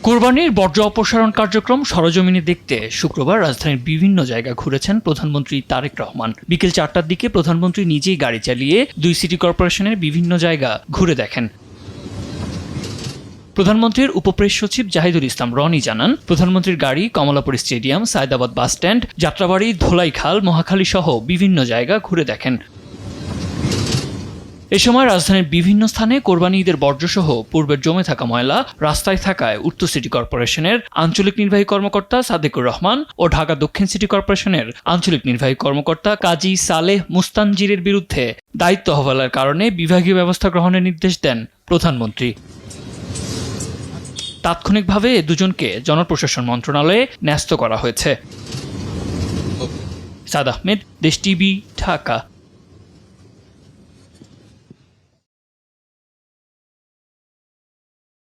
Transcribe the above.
কোরবানির বর্জ্য অপসারণ কার্যক্রম সরজমিনে দেখতে শুক্রবার রাজধানীর বিভিন্ন জায়গা ঘুরেছেন প্রধানমন্ত্রী তারেক রহমান। বিকেল 4টার দিকে প্রধানমন্ত্রী নিজেই গাড়ি চালিয়ে 2 সিটি কর্পোরেশনের বিভিন্ন জায়গা ঘুরে দেখেন। প্রধানমন্ত্রীর উপপ্রেস সচিব জাহিদুল ইসলাম রনি জানান, প্রধানমন্ত্রীর গাড়ি কমলাপুর স্টেডিয়াম, সায়দাবাদ বাসস্ট্যান্ড, যাত্রাবাড়ি, ধোলাইখাল, মহাখালী সহ বিভিন্ন জায়গা ঘুরে দেখেন। এ সময় রাজধানীর বিভিন্ন স্থানে কোরবানি ঈদের বর্জ্যসহ পূর্বের জমে থাকা ময়লা রাস্তায় থাকায় উত্তর সিটি কর্পোরেশনের আঞ্চলিক নির্বাহী কর্মকর্তা সাদেকুর রহমান ও ঢাকা দক্ষিণ সিটি কর্পোরেশনের আঞ্চলিক নির্বাহী কর্মকর্তা কাজী সালেহ মুস্তানজিরের বিরুদ্ধে দায়িত্ব অবহেলার কারণে বিভাগীয় ব্যবস্থা গ্রহণের নির্দেশ দেন প্রধানমন্ত্রী। তাৎক্ষণিকভাবে দুজনকে জনপ্রশাসন মন্ত্রণালয়ে ন্যস্ত করা হয়েছে। সাদ আহমেদ, দেশ টিভি, ঢাকা।